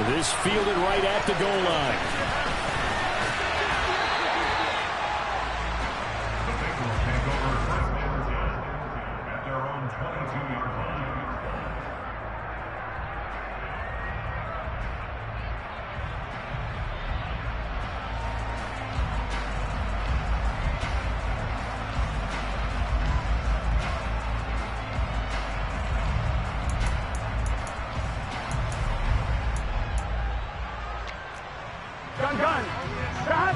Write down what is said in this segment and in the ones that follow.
This fielded right at the goal line. Gun. Stop.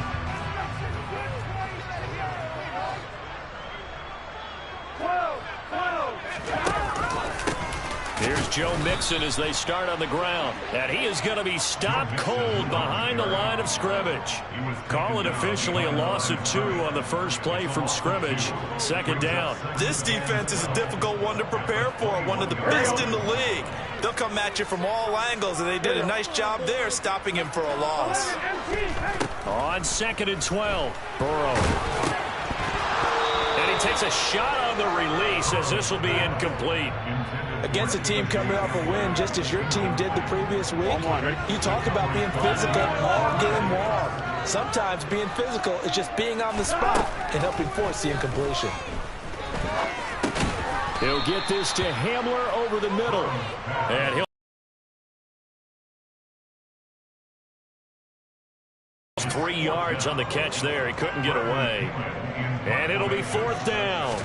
Here's Joe Mixon as they start on the ground. And he is going to be stopped cold behind the line of scrimmage. Call it officially a loss of 2 on the first play from scrimmage. Second down. This defense is a difficult one to prepare for. One of the best in the league. They'll come at you from all angles, and they did a nice job there stopping him for a loss. On 2nd and 12, Burrow. And he takes a shot on the release as this will be incomplete. Against a team coming off a win, just as your team did the previous week, you talk about being physical all game long. Sometimes being physical is just being on the spot and helping force the incompletion. He'll get this to Hamler over the middle. And he'll 3 yards on the catch there. He couldn't get away. And it'll be 4th down.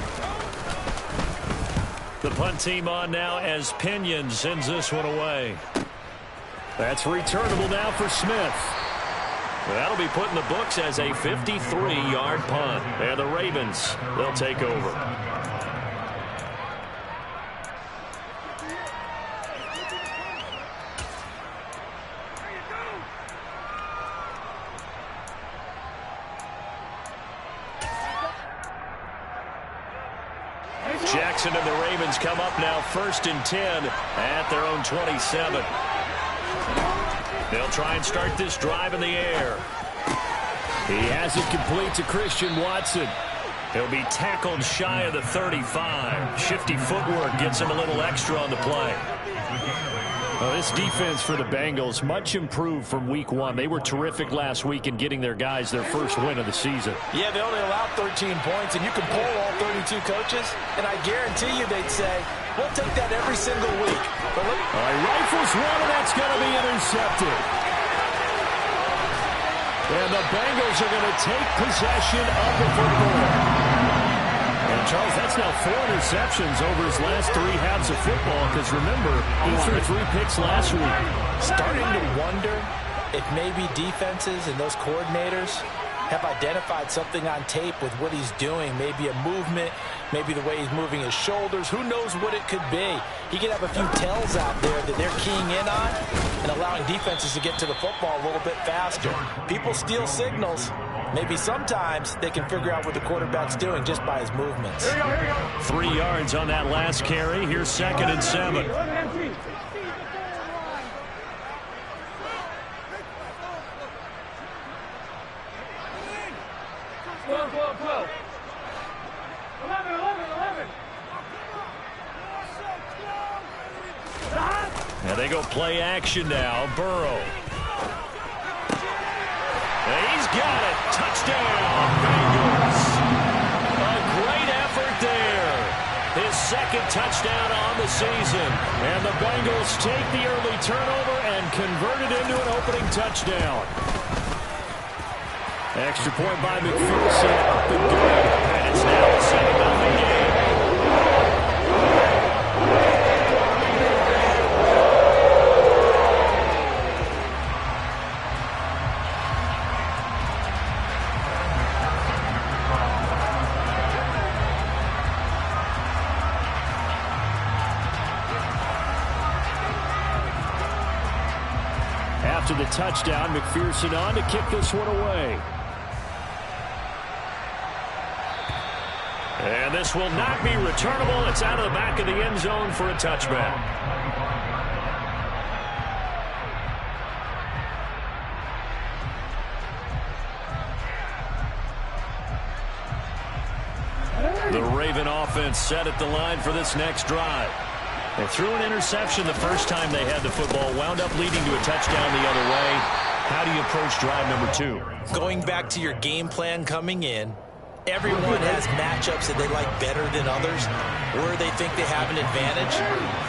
The punt team on now as Pinion sends this one away. That's returnable now for Smith. That'll be put in the books as a 53-yard punt. And the Ravens, they'll take over. Jackson and the Ravens come up now 1st and 10 at their own 27. They'll try and start this drive in the air. He has it complete to Christian Watson. He'll be tackled shy of the 35. Shifty footwork gets him a little extra on the play. Well, this defense for the Bengals much improved from week 1. They were terrific last week in getting their guys their first win of the season. Yeah, they only allowed 13 points, and you can poll all 32 coaches, and I guarantee you they'd say, we'll take that every single week. But look, all right, rifles one, and that's going to be intercepted. And the Bengals are going to take possession of the football. And Charles, that's now 4 interceptions over his last 3 halves of football, because remember, he threw 3 picks last week. Starting to wonder if maybe defenses and those coordinators have identified something on tape with what he's doing. Maybe a movement, maybe the way he's moving his shoulders. Who knows what it could be? He could have a few tells out there that they're keying in on and allowing defenses to get to the football a little bit faster. People steal signals. Maybe sometimes they can figure out what the quarterback's doing just by his movements. 3 yards on that last carry. Here's 2nd and 7. Now they go play action now. Burrow. He's got it. Touchdown, Bengals. A great effort there. His 2nd touchdown on the season. And the Bengals take the early turnover and convert it into an opening touchdown. Extra point by McPherson. Up and good. And it's now a 7-0 game. After the touchdown, McPherson on to kick this one away. And this will not be returnable. It's out of the back of the end zone for a touchback. The Raven offense set at the line for this next drive. They threw an interception the first time they had the football, wound up leading to a touchdown the other way. How do you approach drive number 2? Going back to your game plan coming in, everyone has matchups that they like better than others. Where they think they have an advantage,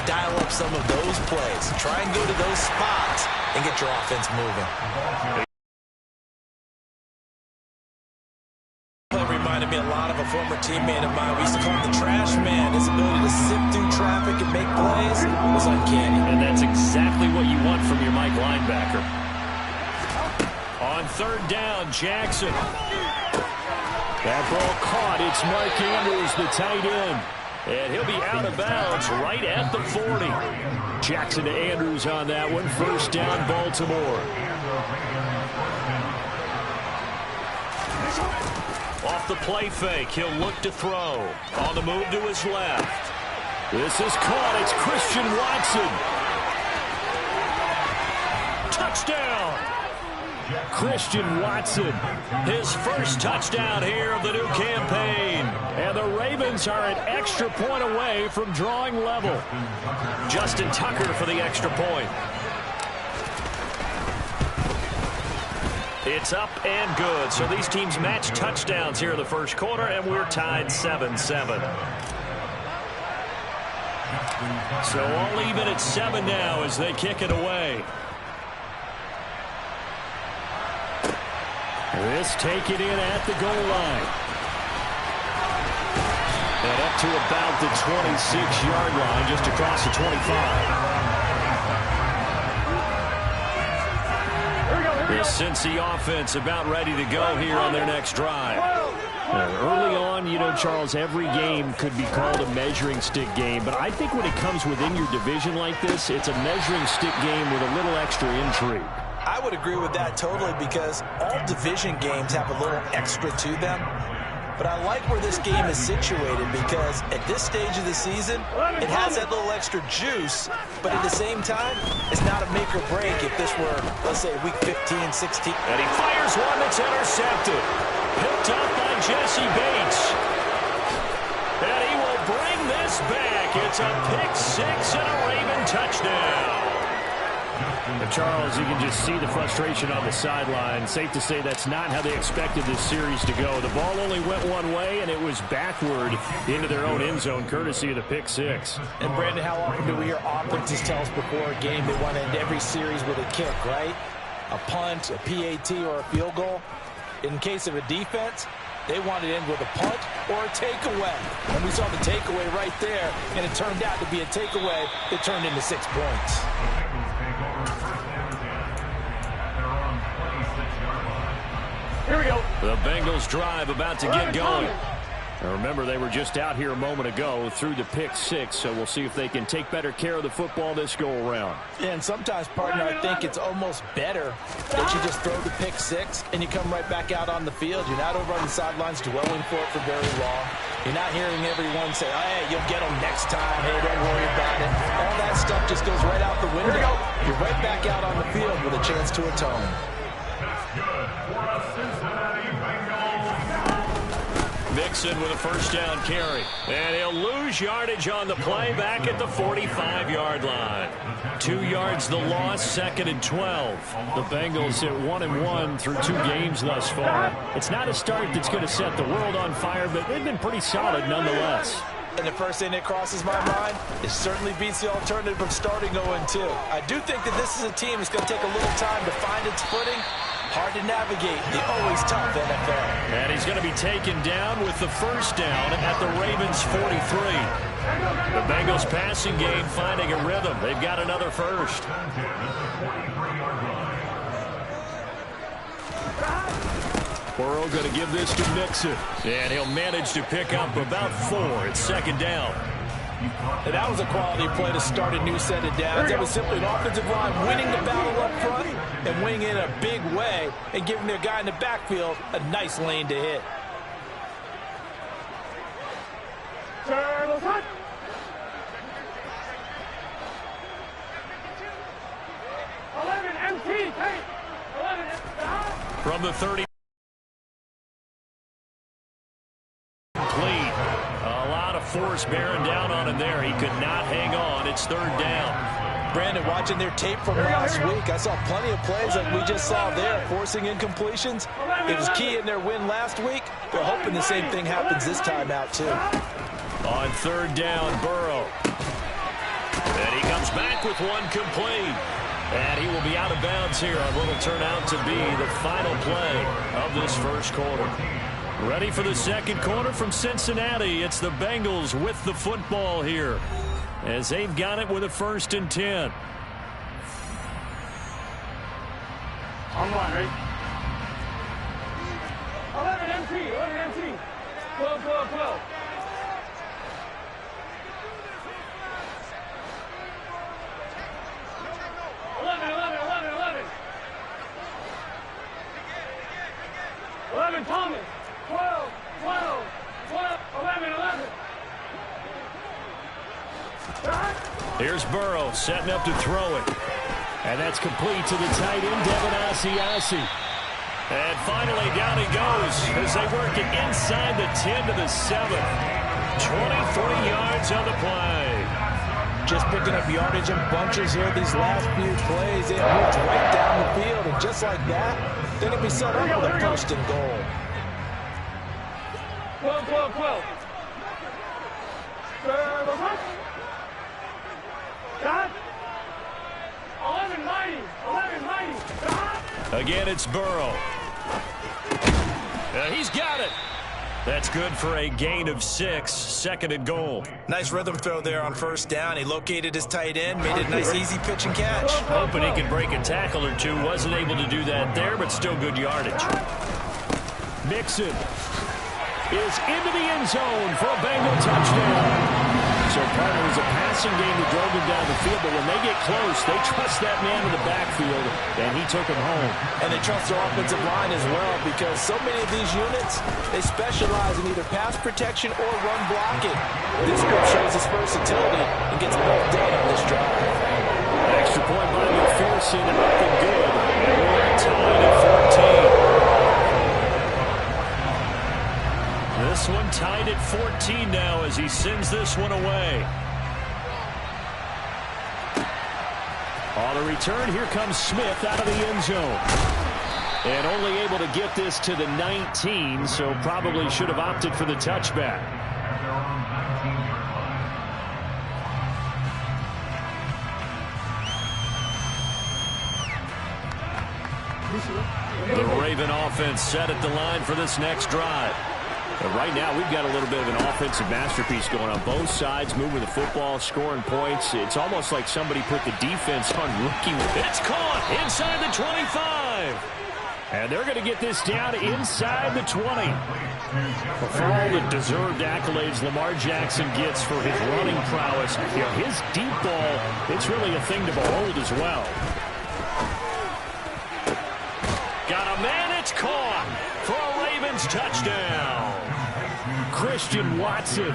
dial up some of those plays. Try and go to those spots and get your offense moving. Reminded me a lot of a former teammate of mine. We used to call him the trash man. His ability to sift through traffic and make plays was uncanny. And that's exactly what you want from your Mike linebacker. On third down, Jackson. That ball caught. It's Mark Andrews, the tight end. And he'll be out of bounds right at the 40. Jackson to Andrews on that one. First down, Baltimore. Off the play fake, he'll look to throw. On the move to his left. This is caught. It's Christian Watson. Touchdown. Christian Watson, his first touchdown here of the new campaign. And the Ravens are an extra point away from drawing level. Justin Tucker for the extra point. It's up and good. So these teams match touchdowns here in the first quarter, and we're tied 7-7. So all even at 7 now as they kick it away. This taken in at the goal line. And up to about the 26-yard line, just across the 25. The Cincy offense about ready to go here on their next drive. Early on, you know, Charles, every game could be called a measuring stick game. But I think when it comes within your division like this, it's a measuring stick game with a little extra intrigue. I would agree with that totally because all division games have a little extra to them. But I like where this game is situated because at this stage of the season, it has that little extra juice. But at the same time, it's not a make or break if this were, let's say, week 15, 16. And he fires one that's intercepted. Picked up by Jesse Bates. And he will bring this back. It's a pick six and a Raven touchdown. And Charles, you can just see the frustration on the sideline. Safe to say that's not how they expected this series to go. The ball only went one way, and it was backward into their own end zone, courtesy of the pick six. And, Brandon, how often do we hear offenses tell us before a game they want to end every series with a kick, right? A punt, a PAT, or a field goal. In case of a defense, they want to end with a punt or a takeaway. And we saw the takeaway right there, and it turned out to be a takeaway that turned into 6 points. Here we go. The Bengals drive about to get going. Now remember, they were just out here a moment ago through the pick six, so we'll see if they can take better care of the football this go-around. Yeah, and sometimes, partner, I think it's almost better that you just throw the pick six and you come right back out on the field. You're not over on the sidelines dwelling for it for very long. You're not hearing everyone say, oh, hey, you'll get them next time. Hey, don't worry about it. All that stuff just goes right out the window. You're right back out on the field with a chance to atone. Mixon with a first down carry. And he'll lose yardage on the play back at the 45-yard line. 2 yards the loss, 2nd and 12. The Bengals at 1-1 through 2 games thus far. It's not a start that's going to set the world on fire, but they've been pretty solid nonetheless. And the first thing that crosses my mind, it certainly beats the alternative of starting 0-2. I do think that this is a team that's going to take a little time to find its footing. Hard to navigate the always tough NFL. And he's going to be taken down with the first down at the Ravens 43. The Bengals passing game finding a rhythm. They've got another first. Burrow going to give this to Mixon. And he'll manage to pick up about 4. It's 2nd down. And that was a quality play to start a new set of downs. That was simply an offensive line winning the battle up front and winning in a big way and giving their guy in the backfield a nice lane to hit. From the 30. force bearing down on him there. He could not hang on. It's third down. Brandon, watching their tape from last week, I saw plenty of plays like we just saw there, forcing incompletions. It was key in their win last week. They're hoping the same thing happens this time out, too. On third down, Burrow. And he comes back with one complete. And he will be out of bounds here on what will turn out to be the final play of this first quarter. Ready for the second quarter from Cincinnati. It's the Bengals with the football here, as they've got it with a 1st and 10. On one, right? 11 MT, 11 MT. 12, 12, 12. 11, 11, 11, 11. 11, Thomas. 12, 12, 12, 11, 11. Here's Burrow setting up to throw it. And that's complete to the tight end, Devin Asiasi. And finally, down he goes as they work it inside the 10 to the 7. 23 yards on the play. Just picking up yardage in bunches here these last few plays. They moved right down the field, and just like that, they're going to be set up with a 1st and goal. 12, 12, 12. God. 11 mighty. 11 mighty. God. Again, it's Burrow. He's got it. That's good for a gain of 6, 2nd and goal. Nice rhythm throw there on first down. He located his tight end, made it a nice easy pitch and catch. Hoping he could break a tackle or two. Wasn't able to do that there, but still good yardage. Mixon is into the end zone for a Bengal touchdown. So part of it was a passing game that drove him down the field, but when they get close, they trust that man in the backfield, and he took him home. And they trust their offensive line as well, because so many of these units, they specialize in either pass protection or run blocking. This group shows his versatility and gets both done on this drive. Extra point by McPherson, and up and good. And we're tied at 14. This one tied at 14 now as he sends this one away. On the return, here comes Smith out of the end zone. And only able to get this to the 19, so probably should have opted for the touchback. The Raven offense set at the line for this next drive. But right now, we've got a little bit of an offensive masterpiece going on. Both sides moving the football, scoring points. It's almost like somebody put the defense on rookie. It's caught inside the 25. And they're going to get this down inside the 20. For all the deserved accolades Lamar Jackson gets for his running prowess, you know, his deep ball, it's really a thing to behold as well. Got a man, it's caught for a Ravens touchdown. Christian Watson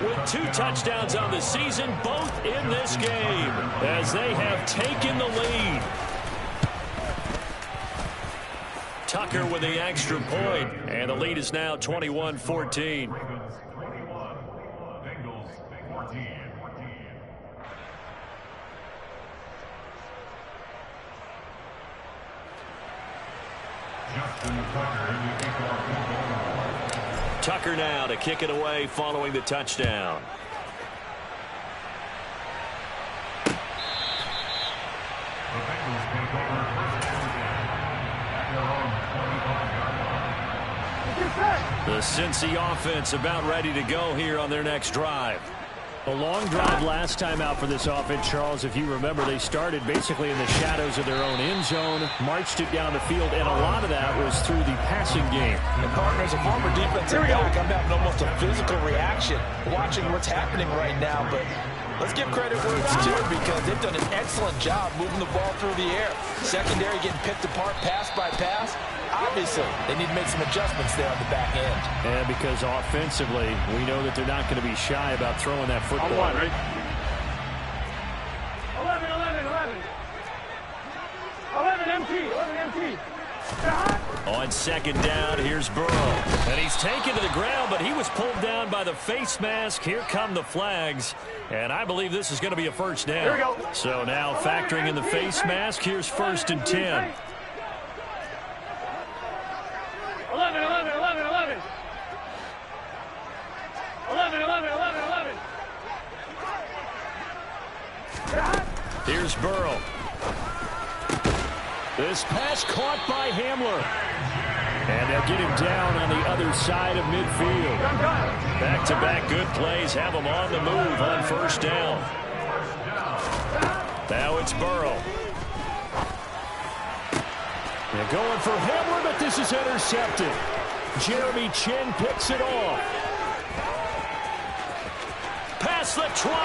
with 2 touchdowns on the season, both in this game, as they have taken the lead. Tucker with the extra point, and the lead is now 21-14. Tucker now to kick it away following the touchdown. The Cincy offense about ready to go here on their next drive. A long drive last time out for this offense, Charles. If you remember, they started basically in the shadows of their own end zone, marched it down the field, and a lot of that was through the passing game. And partners, a former defensive back, I'm having almost a physical reaction watching what's happening right now. But let's give credit where it's due, because they've done an excellent job moving the ball through the air. Secondary getting picked apart pass by pass. Obviously, they need to make some adjustments there on the back end. And because offensively, we know that they're not going to be shy about throwing that football. On one, right? 11, 11, 11. 11 MT, 11 MT. On second down, here's Burrow. And he's taken to the ground, but he was pulled down by the face mask. Here come the flags. And I believe this is going to be a first down. Here we go. So now factoring in the face mask, here's 1st and 10. 11, 11, 11, 11. 11, 11, 11, 11. Here's Burrow. This pass caught by Hamler. And they'll get him down on the other side of midfield. Back-to-back good plays have him on the move on 1st down. Now it's Burrow. They're going for Hamler, but this is intercepted. Jeremy Chinn picks it off. Past the 20.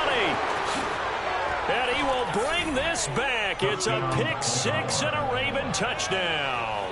And he will bring this back. It's a pick 6 and a Raven touchdown.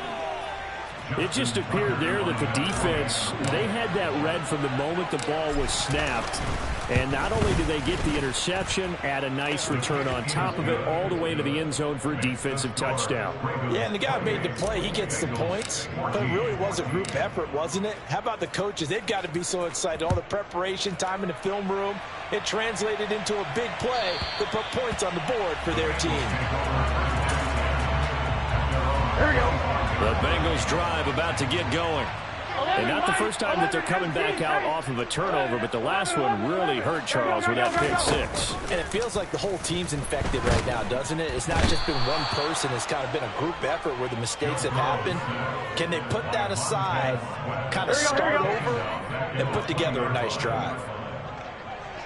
It just appeared there that the defense, they had that read from the moment the ball was snapped. And not only did they get the interception, add a nice return on top of it, all the way to the end zone for a defensive touchdown. Yeah, and the guy made the play. He gets the points. But it really was a group effort, wasn't it? How about the coaches? They've got to be so excited. All the preparation, time in the film room. It translated into a big play that put points on the board for their team. Here we go. The Bengals drive about to get going. And not the first time that they're coming back out off of a turnover, but the last one really hurt Charles with that pick 6. And it feels like the whole team's infected right now, doesn't it? It's not just been one person. It's kind of been a group effort where the mistakes have happened. Can they put that aside, kind of start over, and put together a nice drive?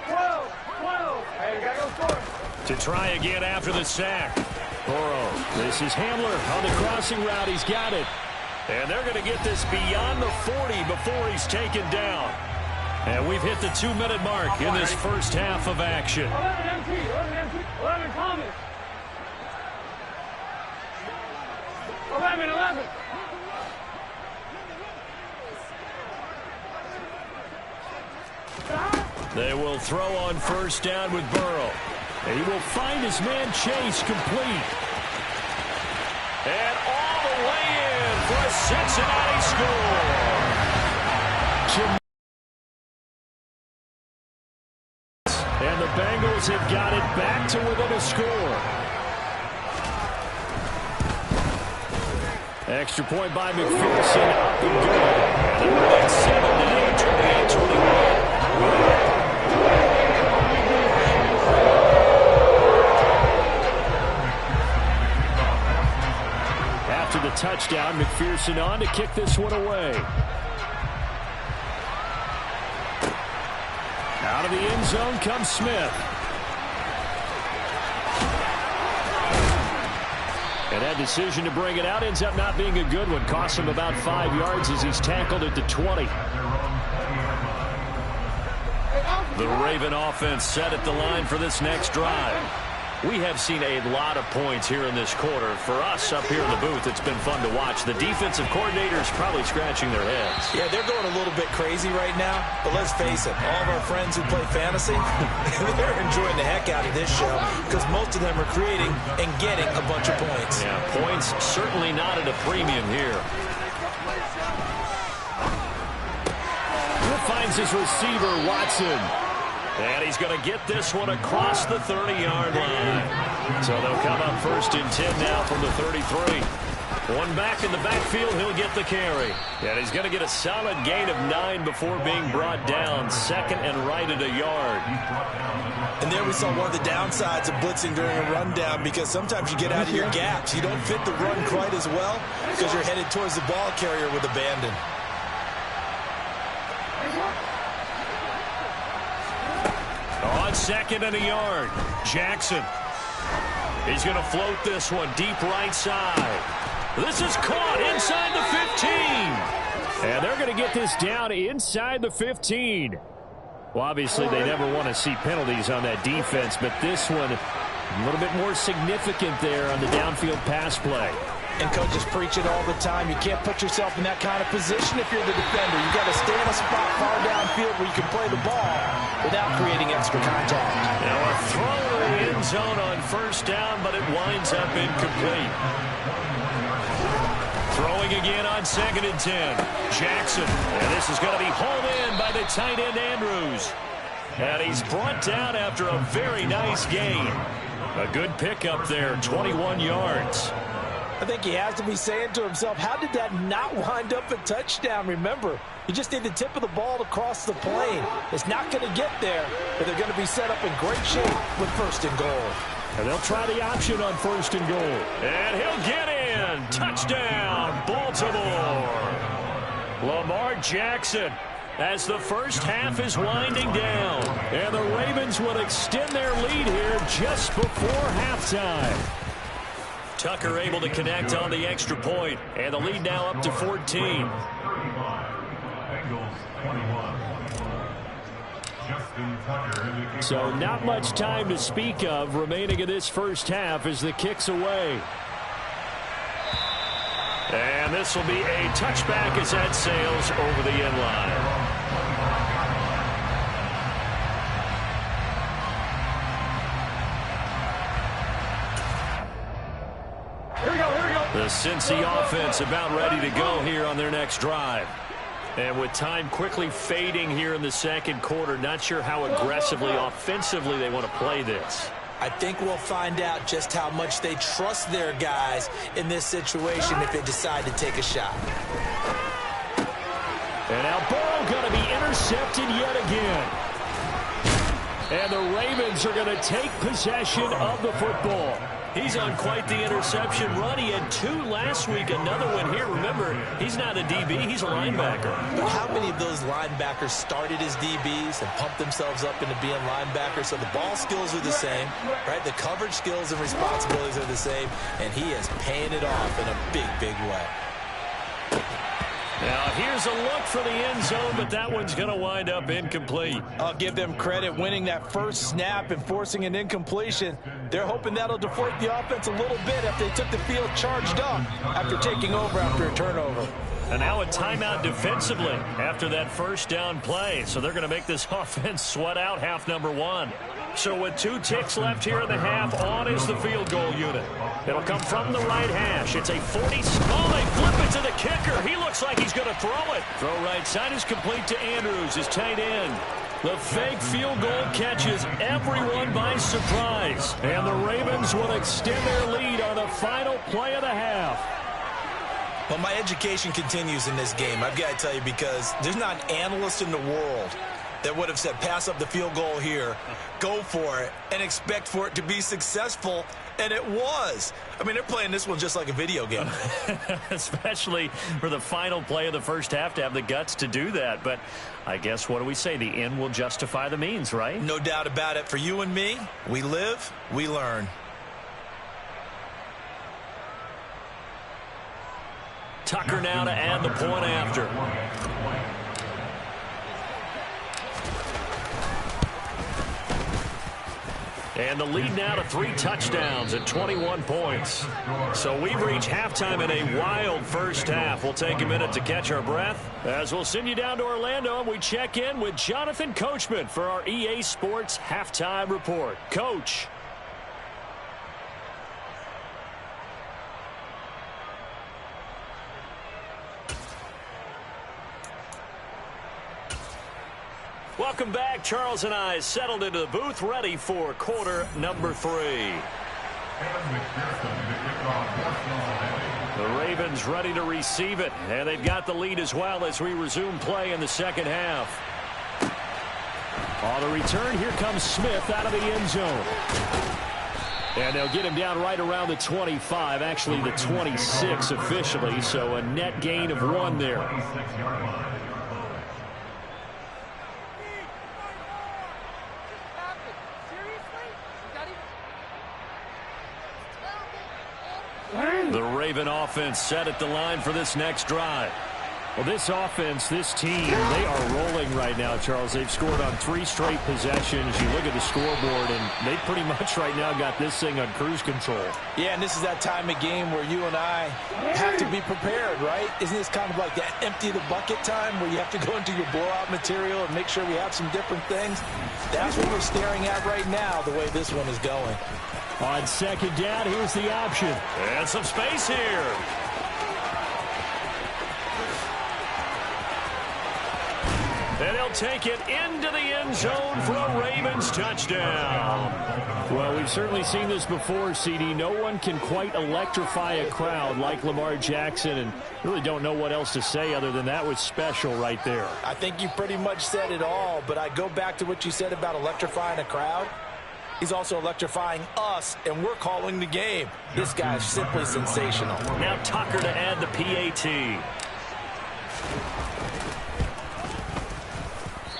12, 12. Hey, we gotta go score. To try again after the sack. Burrow. This is Hamler on the crossing route. He's got it. And they're going to get this beyond the 40 before he's taken down. And we've hit the 2-minute mark in this first half of action. 11 MT, 11 MT, 11 Thomas. 11, 11. They will throw on 1st down with Burrow. And he will find his man Chase complete. And all the way in for a Cincinnati score. And the Bengals have got it back to within a score. Extra point by McPherson. Up and good. And they're within 7 now, 28-21. After the touchdown, McPherson on to kick this one away. Out of the end zone comes Smith. And that decision to bring it out ends up not being a good one. Costs him about 5 yards as he's tackled at the 20. The Raven offense set at the line for this next drive. We have seen a lot of points here in this quarter. For us up here in the booth, it's been fun to watch. The defensive coordinators probably scratching their heads. Yeah, they're going a little bit crazy right now. But let's face it, all of our friends who play fantasy, they're enjoying the heck out of this show because most of them are creating and getting a bunch of points. Yeah, points certainly not at a premium here. He finds his receiver, Watson. And he's going to get this one across the 30-yard line. So they'll come up 1st and 10 now from the 33. One back in the backfield, he'll get the carry. And he's going to get a solid gain of 9 before being brought down. 2nd and right at a yard. And there we saw one of the downsides of blitzing during a rundown because sometimes you get out of your gaps. You don't fit the run quite as well because you're headed towards the ball carrier with abandon. On 2nd and a yard, Jackson. He's going to float this one deep right side. This is caught inside the 15. And they're going to get this down inside the 15. Well, obviously, they never want to see penalties on that defense, but this one a little bit more significant there on the downfield pass play. And coaches preach it all the time. You can't put yourself in that kind of position if you're the defender. You've got to stay in a spot far downfield where you can play the ball without creating extra contact. Now a throw to the end zone on 1st down, but it winds up incomplete. Throwing again on 2nd and 10. Jackson. And this is going to be hauled in by the tight end Andrews. And he's brought down after a very nice gain. A good pickup there, 21 yards. I think he has to be saying to himself, how did that not wind up a touchdown? Remember, you just need the tip of the ball to cross the plane. It's not going to get there, but they're going to be set up in great shape with 1st and goal. And they'll try the option on 1st and goal. And he'll get in. Touchdown, Baltimore. Lamar Jackson as the first half is winding down. And the Ravens will extend their lead here just before halftime. Tucker able to connect on the extra point, and the lead now up to 14. So not much time to speak of remaining in this first half as the kick's away. And this will be a touchback as that sails over the end line. The Cincy offense about ready to go here on their next drive. And with time quickly fading here in the second quarter, not sure how aggressively, offensively they want to play this. I think we'll find out just how much they trust their guys in this situation if they decide to take a shot. And now Burrow going to be intercepted yet again. And the Ravens are going to take possession of the football. He's on quite the interception run. He had 2 last week, another one here. Remember, he's not a DB, he's a linebacker. But how many of those linebackers started as DBs and pumped themselves up into being linebackers? So the ball skills are the same, right? The coverage skills and responsibilities are the same, and he is paying it off in a big, big way. Now, here's a look for the end zone, but that one's going to wind up incomplete. I'll give them credit winning that first snap and forcing an incompletion. They're hoping that'll deflate the offense a little bit after they took the field charged up after taking over after a turnover. And now a timeout defensively after that first down play. So they're going to make this offense sweat out half number 1. So with 2 ticks left here in the half, on is the field goal unit. It'll come from the right hash. It's a 40. Oh, they flip it to the kicker. He looks like he's going to throw it. Throw right side is complete to Andrews, his tight end. The fake field goal catches everyone by surprise. And the Ravens will extend their lead on the final play of the half. Well, my education continues in this game, I've got to tell you, because there's not an analyst in the world that would have said pass up the field goal here, go for it, and expect for it to be successful, and it was. I mean, they're playing this one just like a video game. Especially for the final play of the first half to have the guts to do that. But I guess, what do we say? The end will justify the means, right? No doubt about it. For you and me, we live, we learn. Tucker now to add the point after. And the lead now to 3 touchdowns at 21 points. So we've reached halftime in a wild first half. We'll take a minute to catch our breath as we'll send you down to Orlando and we check in with Jonathan Coachman for our EA Sports Halftime Report. Coach. Welcome back. Charles and I settled into the booth, ready for quarter number 3. The Ravens ready to receive it, and they've got the lead as well as we resume play in the second half. On the return, here comes Smith out of the end zone. And they'll get him down right around the 25, actually the 26 officially, so a net gain of 1 there. The Raven offense set at the line for this next drive. Well, this offense, this team, they are rolling right now, Charles. They've scored on 3 straight possessions. You look at the scoreboard, and they pretty much right now got this thing on cruise control. Yeah, and this is that time of game where you and I have to be prepared, right? Isn't this kind of like that empty the bucket time where you have to go into your blowout material and make sure we have some different things? That's what we're staring at right now, the way this one is going. On second down, here's the option. And some space here. And he'll take it into the end zone for a Ravens touchdown. Well, we've certainly seen this before, CD. No one can quite electrify a crowd like Lamar Jackson, and really don't know what else to say other than that was special right there. I think you pretty much said it all, but I go back to what you said about electrifying a crowd. He's also electrifying us, and we're calling the game. This guy's simply sensational. Now Tucker to add the PAT.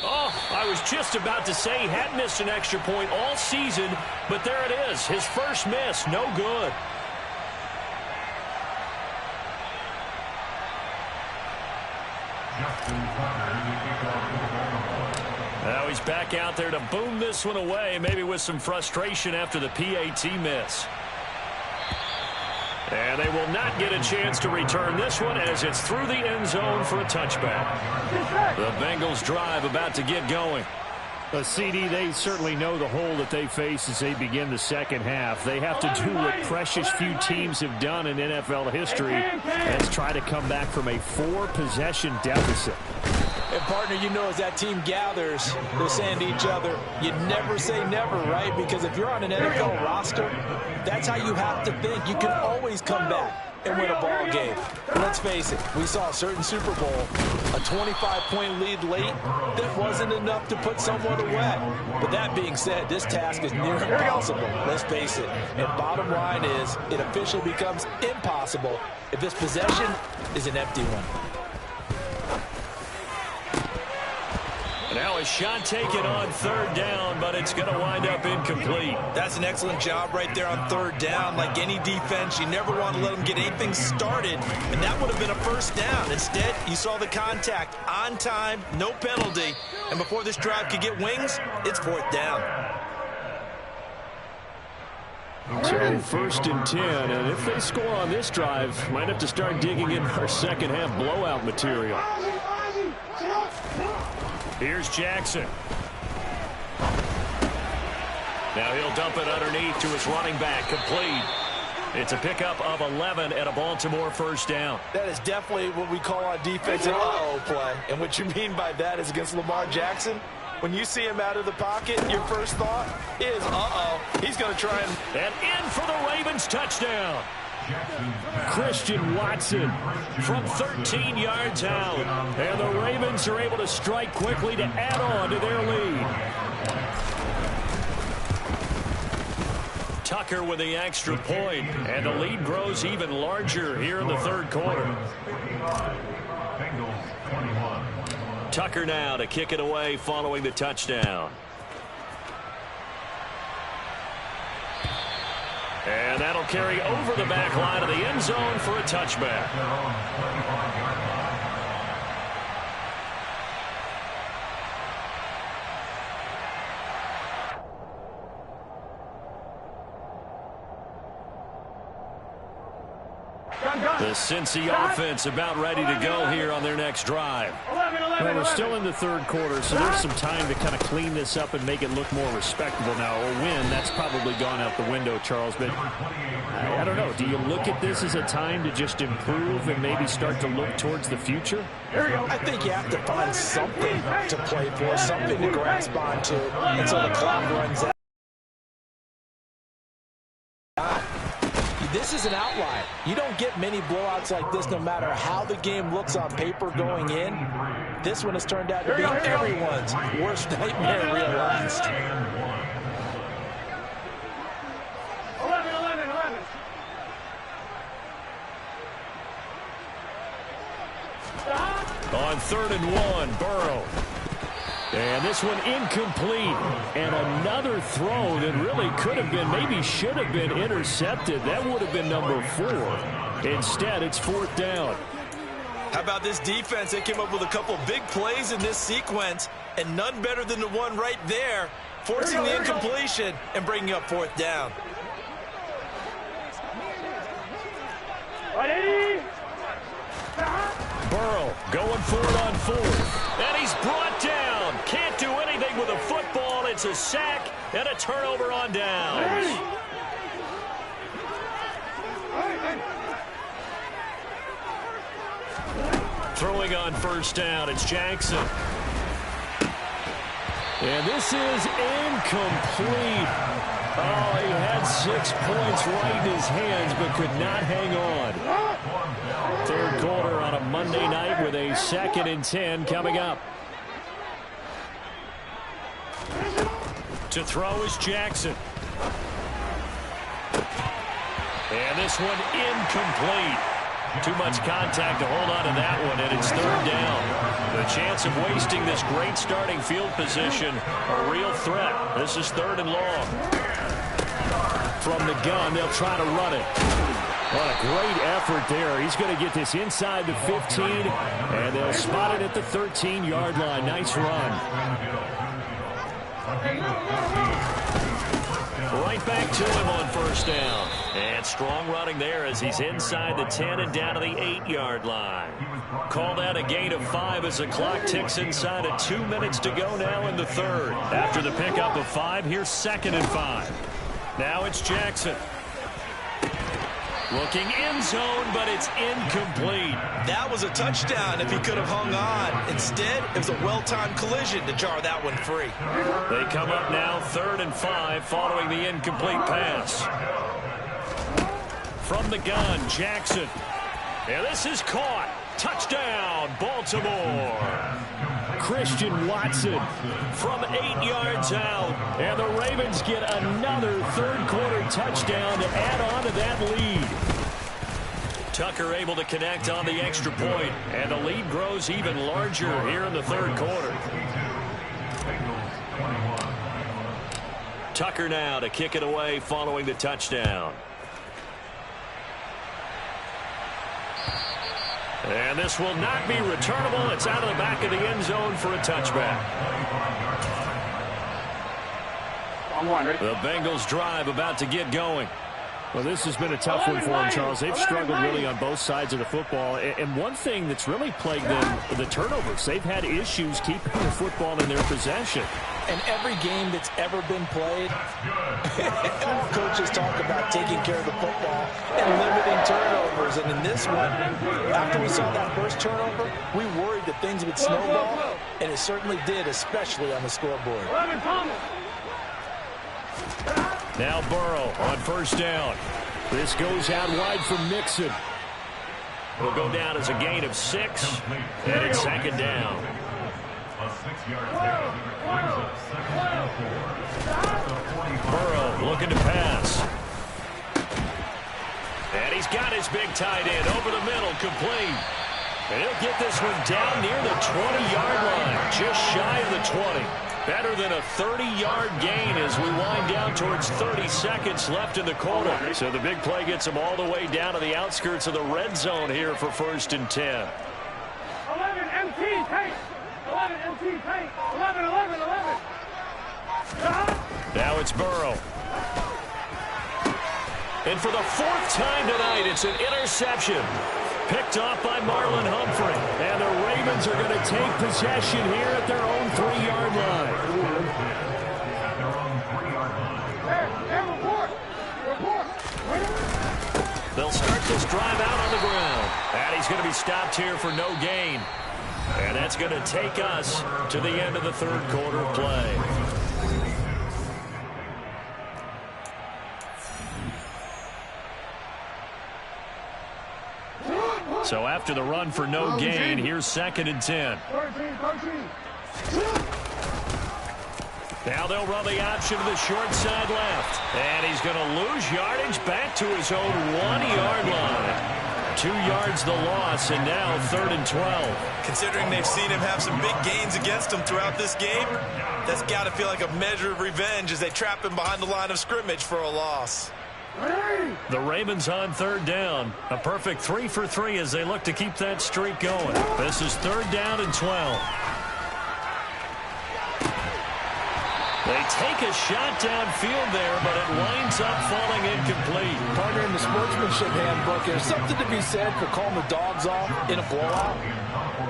Oh, I was just about to say he hadn't missed an extra point all season, but there it is. His first miss, no good. Now he's back out there to boom this one away, maybe with some frustration after the PAT miss. And they will not get a chance to return this one as it's through the end zone for a touchback. The Bengals drive about to get going. CD, they certainly know the hole that they face as they begin the second half. They have to do what precious few teams have done in NFL history. That's try to come back from a 4-possession deficit. And, partner, you know, as that team gathers, they're saying to each other, you never say never, right? Because if you're on an NFL roster, that's how you have to think. You can always come back and win a ball game. Let's face it, we saw a certain Super Bowl, a 25-point lead late that wasn't enough to put someone away. But that being said, this task is near impossible. Let's face it. And bottom line is, it officially becomes impossible if this possession is an empty one. Now a shot taken on third down, but it's going to wind up incomplete. That's an excellent job right there on third down. Like any defense, you never want to let them get anything started, and that would have been a first down. Instead, you saw the contact on time, no penalty, and before this drive could get wings, it's fourth down. So first and 10, and if they score on this drive, might have to start digging in our second half blowout material. Here's Jackson. Now he'll dump it underneath to his running back, complete. It's a pickup of 11 and a Baltimore first down. That is definitely what we call on defense an uh-oh play. And what you mean by that is against Lamar Jackson, when you see him out of the pocket, your first thought is, uh-oh, he's going to try and in for the Ravens touchdown. Christian Watson From 13 yards out. And the Ravens are able to strike quickly to add on to their lead. Tucker with the extra point, and the lead grows even larger here in the third quarter. Tucker now to kick it away following the touchdown. And that'll carry over the back line of the end zone for a touchback. The Cincy offense about ready to go here on their next drive. Well, we're still in the third quarter, so there's some time to kind of clean this up and make it look more respectable now. A win, that's probably gone out the window, Charles. But I don't know. Do you look at this as a time to just improve and maybe start to look towards the future? I think you have to find something to play for, something to grasp onto until the clock runs out. This is an outlier. You don't get many blowouts like this no matter how the game looks on paper going in. This one has turned out to be everyone's worst nightmare realized. 11. On 3rd and 1, Burrow. And this one incomplete. And another throw that really could have been, maybe should have been intercepted. That would have been number 4. Instead, it's 4th down. How about this defense? They came up with a couple big plays in this sequence, and none better than the one right there, forcing the incompletion and bringing up 4th down. Burrow going for it on 4th. And he's brought down. Can't do anything with a football. It's a sack and a turnover on downs. Throwing on 1st down, it's Jackson. And this is incomplete. Oh, he had 6 points right in his hands, but could not hang on. Third quarter on a Monday night with a 2nd and 10 coming up. To throw is Jackson. And this one incomplete. Too much contact to hold on to that one, and it's 3rd down. The chance of wasting this great starting field position, a real threat. This is 3rd and long. From the gun, they'll try to run it. What a great effort there. He's going to get this inside the 15, and they'll spot it at the 13-yard line. Nice run. Right back to him on 1st down. And strong running there as he's inside the 10 and down to the 8-yard line. Called out a gain of 5 as the clock ticks inside of 2 minutes to go now in the 3rd. After the pickup of 5, here's 2nd and 5. Now it's Jackson. Looking end zone, but it's incomplete. That was a touchdown if he could have hung on. Instead, it was a well-timed collision to jar that one free. They come up now 3rd and 5 following the incomplete pass. From the gun, Jackson. And this is caught. Touchdown, Baltimore. Christian Watson from 8 yards out. And the Ravens get another 3rd quarter touchdown to add on to that lead. Tucker able to connect on the extra point, and the lead grows even larger here in the 3rd quarter. Tucker now to kick it away following the touchdown. And this will not be returnable. It's out of the back of the end zone for a touchback. The Bengals drive about to get going. Well, this has been a tough one for them, Charles. They've struggled really on both sides of the football. And one thing that's really plagued them, the turnovers. They've had issues keeping the football in their possession. And every game that's ever been played, coaches talk about taking care of the football and limiting turnovers. And in this one, after we saw that first turnover, we worried that things would snowball, and it certainly did, especially on the scoreboard. Now Burrow on 1st down. This goes out wide for Mixon. Will go down as a gain of 6, and it's 2nd down. Burrow looking to pass. And he's got his big tight end over the middle, complete. And he'll get this one down near the 20-yard line, just shy of the 20. Better than a 30-yard gain as we wind down towards 30 seconds left in the quarter. So the big play gets them all the way down to the outskirts of the red zone here for 1st and 10. 11 MT paint. 11 MT paint. 11, 11, 11. Now it's Burrow. And for the 4th time tonight, it's an interception. Picked off by Marlon Humphrey. And the Ravens are going to take possession here at their own 3-yard line. They'll start this drive out on the ground. And he's going to be stopped here for no gain. And that's going to take us to the end of the 3rd quarter of play. So after the run for no gain, here's 2nd and 10. Now they'll run the option to the short side left. And he's going to lose yardage back to his own 1-yard line. 2 yards the loss, and now 3rd and 12. Considering they've seen him have some big gains against him throughout this game, that's got to feel like a measure of revenge as they trap him behind the line of scrimmage for a loss. The Ravens on 3rd down. A perfect 3 for 3 as they look to keep that streak going. This is 3rd down and 12. They take a shot downfield there, but it winds up falling incomplete. Partner, in the sportsmanship handbook, there's something to be said for calling the dogs off in a blowout.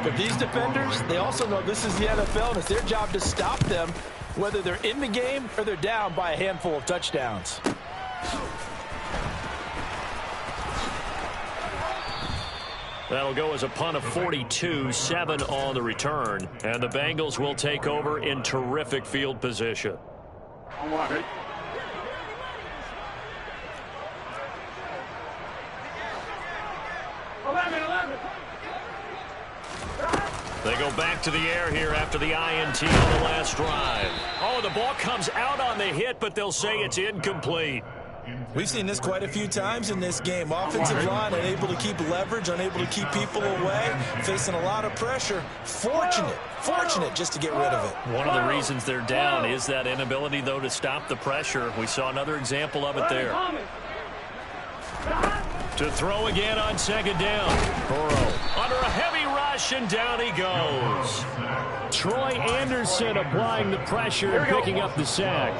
But these defenders, they also know this is the NFL, and it's their job to stop them, whether they're in the game or they're down by a handful of touchdowns. That'll go as a punt of 42, 7 on the return. And the Bengals will take over in terrific field position. They go back to the air here after the INT on the last drive. Oh, the ball comes out on the hit, but they'll say it's incomplete. We've seen this quite a few times in this game. Offensive line unable to keep leverage, unable to keep people away, facing a lot of pressure. Fortunate just to get rid of it. One of the reasons they're down is that inability, though, to stop the pressure. We saw another example of it there. To throw again on second down. Burrow under a heavy rush, and down he goes. Troy Anderson applying the pressure and picking up the sack.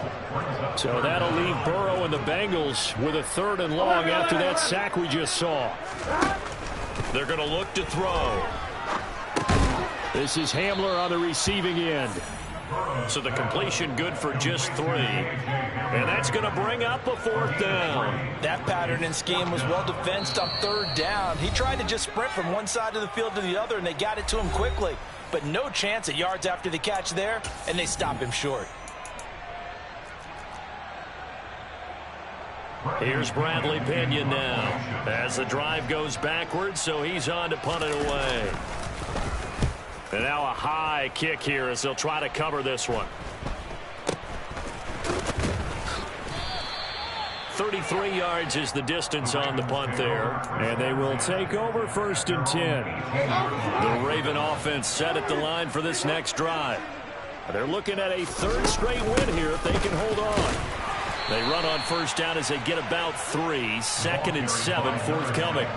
So that'll leave Burrow and the Bengals with a 3rd and long after that sack we just saw. They're going to look to throw. This is Hamler on the receiving end. So the completion good for just 3. And that's going to bring up a 4th down. That pattern and scheme was well defensed on 3rd down. He tried to just sprint from one side of the field to the other, and they got it to him quickly. But no chance at yards after the catch there, and they stop him short. Here's Bradley Pinion now as the drive goes backwards, so he's on to punt it away. And now a high kick here as they'll try to cover this one. 33 yards is the distance on the punt there. And they will take over 1st and 10. The Raven offense set at the line for this next drive. They're looking at a 3rd straight win here if they can hold on. They run on 1st down as they get about 3. 2nd and 7 forthcoming.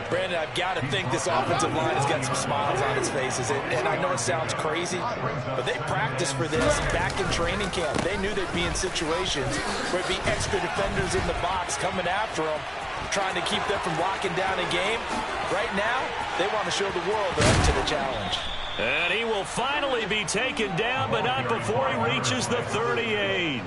Brandon, I've got to think this offensive line has got some smiles on its faces. And I know it sounds crazy, but they practiced for this back in training camp. They knew they'd be in situations where there'd be extra defenders in the box coming after them, trying to keep them from locking down a game. Right now, they want to show the world they're up to the challenge. And he will finally be taken down, but not before he reaches the 38.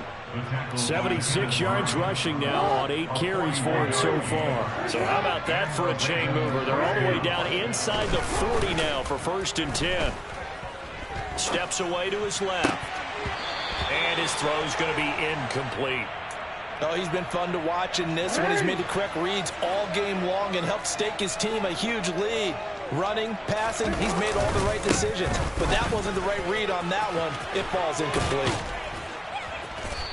76 yards rushing now on 8 carries for him so far. So how about that for a chain mover? They're all the way down inside the 40 now for 1st and 10. Steps away to his left. And his throw's going to be incomplete. Oh, he's been fun to watch in this one. He's made the correct reads all game long and helped stake his team a huge lead. Running, passing, he's made all the right decisions. But that wasn't the right read on that one. It falls incomplete.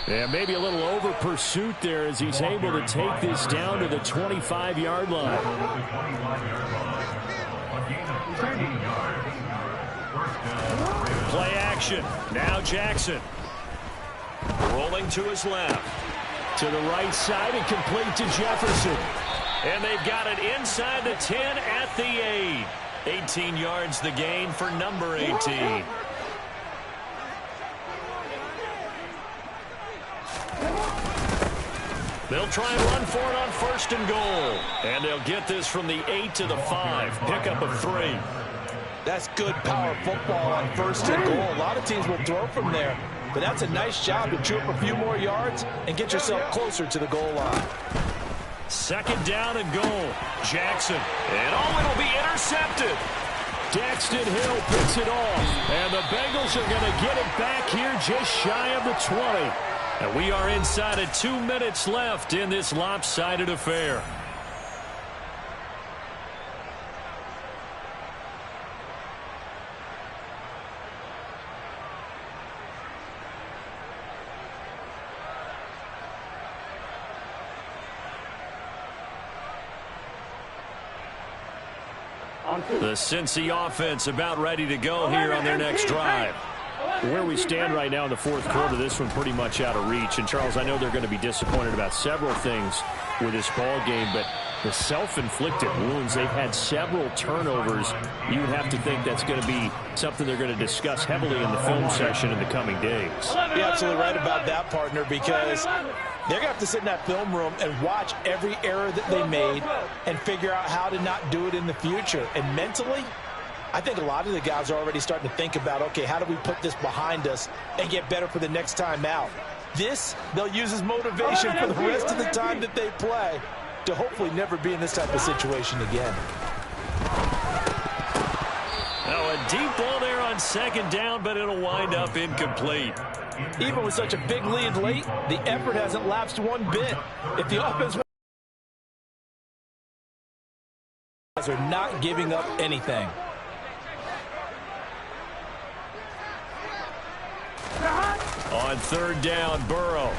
Yeah, maybe a little over pursuit there as he's able to take this down to the 25-yard line. Play action. Now Jackson. Rolling to his left. To the right side and complete to Jefferson. And they've got it inside the 10 at the 8. 18 yards the gain for number 18. They'll try and run for it on 1st and goal. And they'll get this from the 8 to the 5. Pickup of 3. That's good power football on 1st and goal. A lot of teams will throw from there. But that's a nice job to chew up a few more yards and get yourself closer to the goal line. 2nd down and goal. Jackson. And it'll be intercepted. Daxton Hill picks it off. And the Bengals are going to get it back here just shy of the 20. And we are inside of 2 minutes left in this lopsided affair. The Cincy offense about ready to go here on their next drive. Where we stand right now in the 4th quarter, this one pretty much out of reach. And, Charles, I know they're going to be disappointed about several things with this ball game, but the self-inflicted wounds, they've had several turnovers. You would have to think that's going to be something they're going to discuss heavily in the film session in the coming days. You're absolutely right about that, partner, because they're going to have to sit in that film room and watch every error that they made and figure out how to not do it in the future. And mentally, I think a lot of the guys are already starting to think about, okay, how do we put this behind us and get better for the next time out? This, they'll use as motivation for the rest of the time that they play to hopefully never be in this type of situation again. Now a deep ball there on second down, but it'll wind up incomplete. Even with such a big lead late, the effort hasn't lapsed one bit. If the offense are not giving up anything. On third down, Burrow.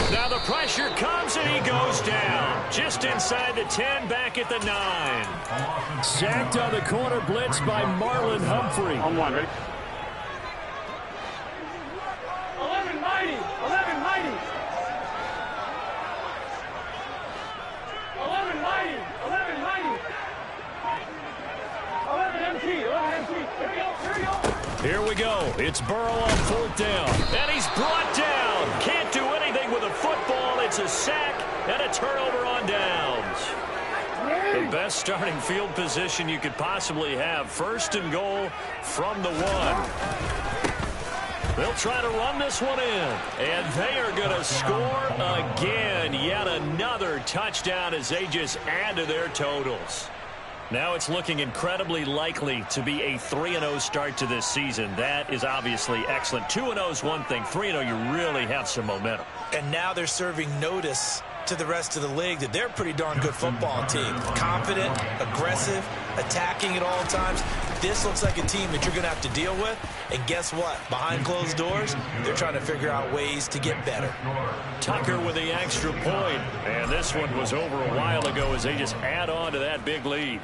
Now the pressure comes and he goes down. Just inside the 10, back at the 9. Sacked on the corner blitz by Marlon Humphrey. On one, ready? 11 mighty. 11 mighty. 11 mighty. 11 mighty. 11 MT. 11 MT. Here we go. Here we go. Here we go. It's Burrow on fourth down. And he's brought down. Can't do anything with a football. It's a sack and a turnover on downs. The best starting field position you could possibly have. First and goal from the 1. They'll try to run this one in. And they are going to score again. Yet another touchdown as they just add to their totals. Now it's looking incredibly likely to be a 3-0 start to this season. That is obviously excellent. 2-0 is one thing. 3-0, you really have some momentum. And now they're serving notice to the rest of the league that they're a pretty darn good football team. Confident, aggressive, attacking at all times. This looks like a team that you're going to have to deal with. And guess what? Behind closed doors, they're trying to figure out ways to get better. Tucker with the extra point. And this one was over a while ago as they just add on to that big lead.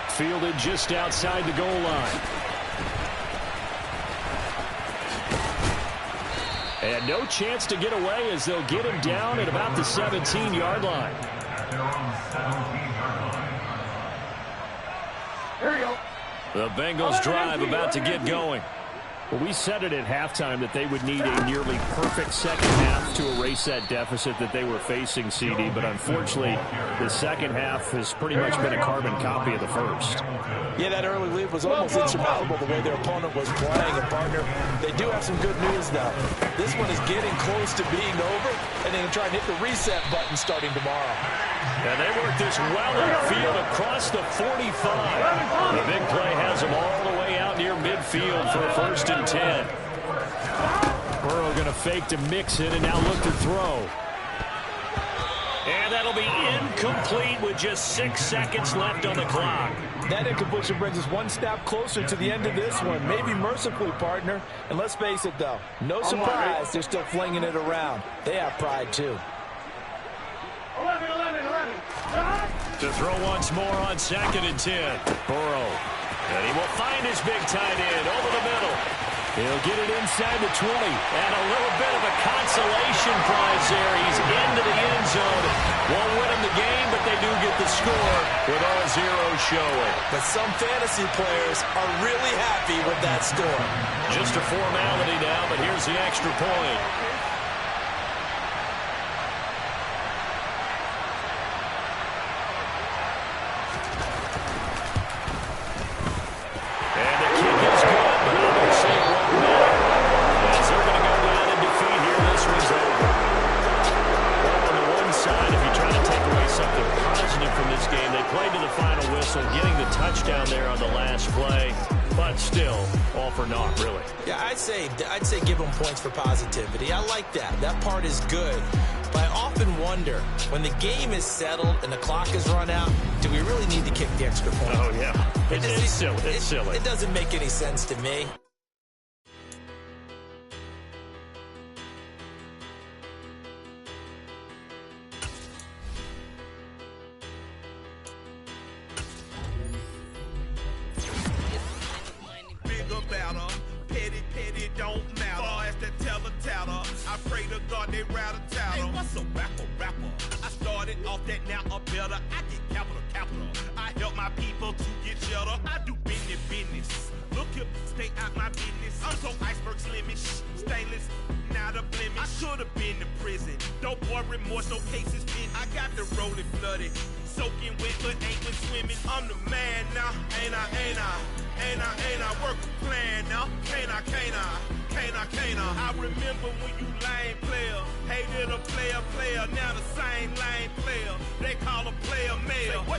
Fielded just outside the goal line. And no chance to get away as they'll get him down at about the 17-yard line. Here we go. The Bengals drive about to get going. Well, we said it at halftime that they would need a nearly perfect second half to erase that deficit that they were facing, CD. But unfortunately, the second half has pretty much been a carbon copy of the first. Yeah, that early lead was almost insurmountable the way their opponent was playing. And, partner, they do have some good news, though. This one is getting close to being over, and they can try and hit the reset button starting tomorrow. And they work this well upfield across the 45. The big play has them all the way out near midfield for a 1st and 10. Burrow going to fake to mix it and now look to throw. And that'll be incomplete with just 6 seconds left on the clock. That incompletion brings us one step closer to the end of this one. Maybe mercifully, partner. And let's face it, though. No surprise, they're still flinging it around. They have pride, too. 11, 11, 11. To throw once more on 2nd and 10. Burrow. And he will find his big tight end over the middle. He'll get it inside the 20. And a little bit of a consolation prize there. He's into the end zone. Won't win him the game, but they do get the score with all zeros showing. But some fantasy players are really happy with that score. Just a formality now, but here's the extra point. Getting the touchdown there on the last play, but still, all for naught, really. Yeah, I'd say give them points for positivity. I like that. That part is good. But I often wonder, when the game is settled and the clock is run out, do we really need to kick the extra point? Oh, yeah. It's silly. It's silly. It doesn't make any sense to me. Now the same lame player, they call a player man.